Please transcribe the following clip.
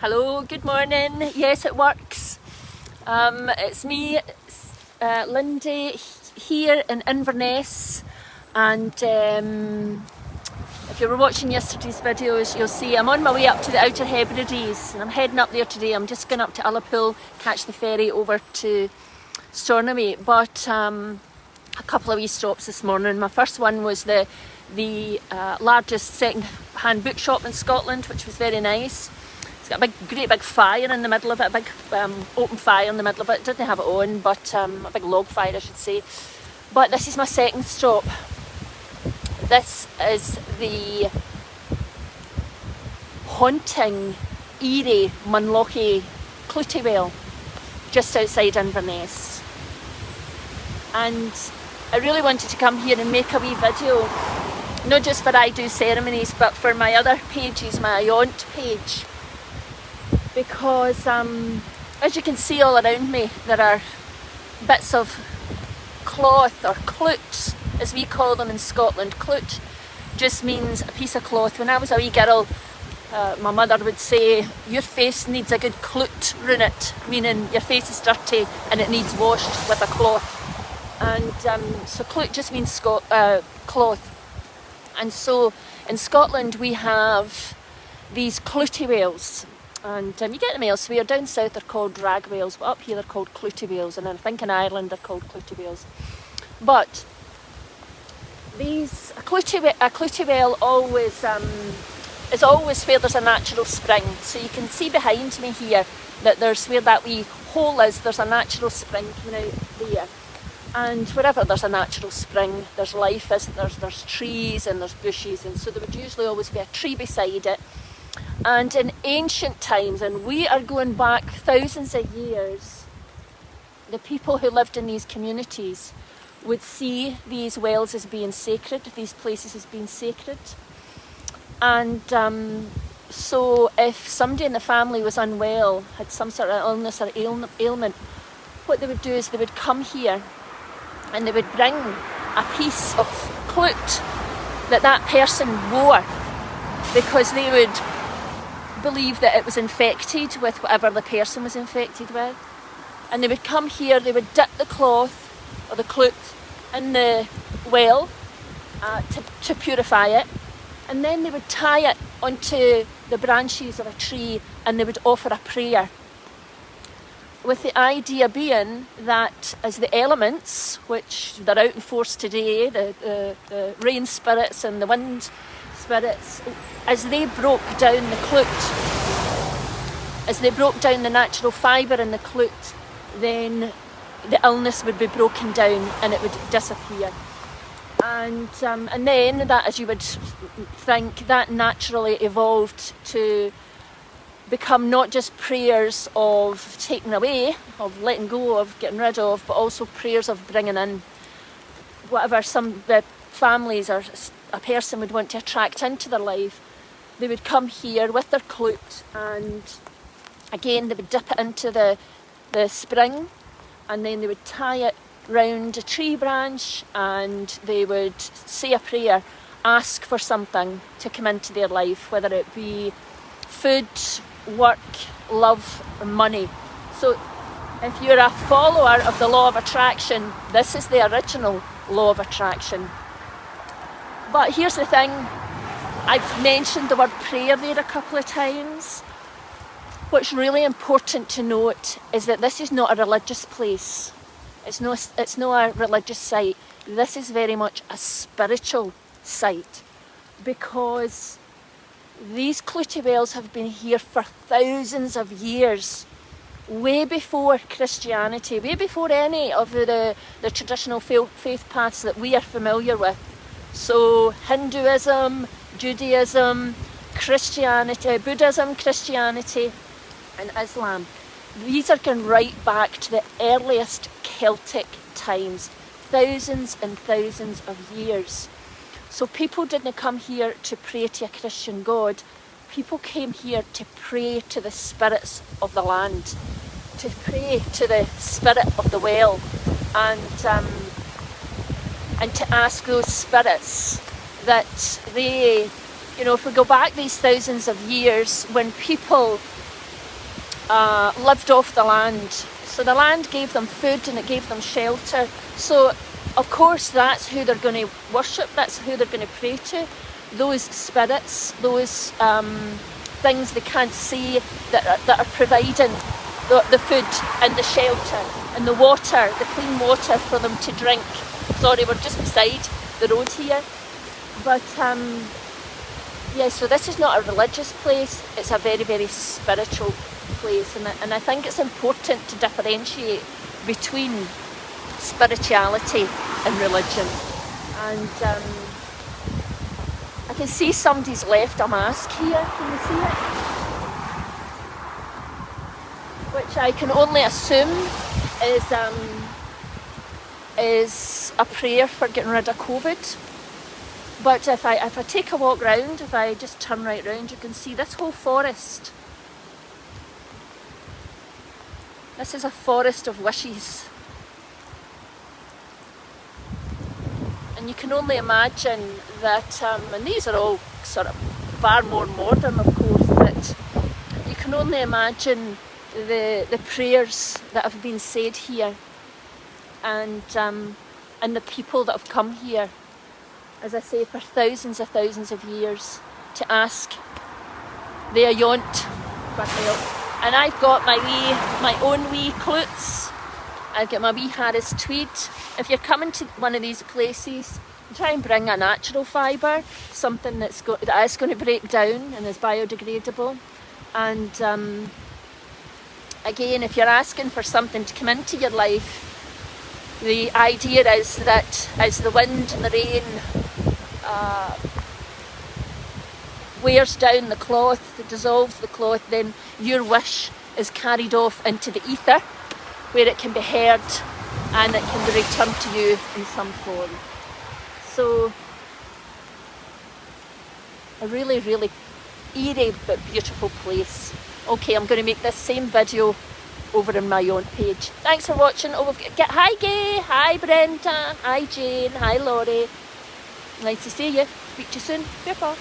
Hello, good morning. Yes, it works. It's me, Lindy, here in Inverness, and if you were watching yesterday's videos, you'll see I'm on my way up to the Outer Hebrides, and I'm heading up there today. I'm just going up to Ullapool, catch the ferry over to Stornoway, but a couple of wee stops this morning. My first one was the largest second-hand bookshop in Scotland, which was very nice. It's got a great big fire in the middle of it, a big open fire in the middle of it. It didn't have it on, but a big log fire, I should say. But this is my second stop. This is the haunting, eerie Munlochy Clootie Well, just outside Inverness. And I really wanted to come here and make a wee video, not just for I Do Ceremonies, but for my other pages, my Aunt page. Because as you can see all around me, there are bits of cloth, or cloot as we call them in Scotland. Cloot just means a piece of cloth. When I was a wee girl, my mother would say, your face needs a good cloot round it, meaning your face is dirty and it needs washed with a cloth. And so cloot just means cloth. And so in Scotland we have these Clootie Wells. And you get them elsewhere. Down south they're called rag whales, but up here they're called Clootie Wells, and I think in Ireland they're called Clootie Wells. But a Clootie Well is always where there's a natural spring. So you can see behind me here that there's where that wee hole is, there's a natural spring coming out there. And wherever there's a natural spring, there's life, isn't there? There's trees and there's bushes, and so there would usually always be a tree beside it. And in ancient times, and we are going back thousands of years, the people who lived in these communities would see these wells as being sacred, these places as being sacred. And so if somebody in the family was unwell, had some sort of illness or ailment, what they would do is they would come here and they would bring a piece of clout that person wore, because they would believe that it was infected with whatever the person was infected with. And they would come here, they would dip the cloth or the clout in the well to purify it, and then they would tie it onto the branches of a tree and they would offer a prayer, with the idea being that as the elements, which they're out in force today, the rain spirits and the wind spirits, as they broke down the clout, as they broke down the natural fibre in the clout, then the illness would be broken down and it would disappear. And then that, as you would think, that naturally evolved to become not just prayers of taking away, of letting go, of getting rid of, but also prayers of bringing in whatever some families or a person would want to attract into their life. They would come here with their clout, and again they would dip it into the spring, and then they would tie it round a tree branch and they would say a prayer, ask for something to come into their life, whether it be food, work, love, or money. So if you're a follower of the law of attraction, this is the original law of attraction. But here's the thing, I've mentioned the word prayer there a couple of times. What's really important to note is that this is not a religious place. It's not a religious site. This is very much a spiritual site, because these Clootie Wells have been here for thousands of years, way before Christianity, way before any of the traditional faith paths that we are familiar with. So Hinduism, Judaism, Christianity, Buddhism, Christianity and Islam. These are going right back to the earliest Celtic times, thousands and thousands of years. So people didn't come here to pray to a Christian God. People came here to pray to the spirits of the land, to pray to the spirit of the well, and to ask those spirits that they, if we go back these thousands of years, when people lived off the land. So the land gave them food and it gave them shelter. So of course that's who they're going to worship, that's who they're going to pray to. Those spirits, those things they can't see that are providing the food and the shelter and the water, the clean water for them to drink. Sorry, we're just beside the road here. But yeah, so this is not a religious place, it's a very, very spiritual place. And I think it's important to differentiate between spirituality and religion. And I can see somebody's left a mask here, can you see it? Which I can only assume is a prayer for getting rid of COVID. But if I take a walk round, if I just turn right round, you can see this whole forest. This is a forest of wishes. And you can only imagine that, and these are all sort of far more modern, of course, but you can only imagine the prayers that have been said here, and the people that have come here, as I say, for thousands of years to ask the Ayont for help. And I've got my own wee cloots. I've got my wee Harris tweed. If you're coming to one of these places, try and bring a natural fibre, something that is going to break down and is biodegradable. And again, if you're asking for something to come into your life, the idea is that as the wind and the rain wears down the cloth, it dissolves the cloth, then your wish is carried off into the ether, where it can be heard and it can be returned to you in some form. So, a really, really eerie but beautiful place. Okay, I'm going to make this same video over on my own page. Thanks for watching. Hi Gay, hi Brenda, hi Jane, hi Laurie. Nice to see you. Speak to you soon. Bye.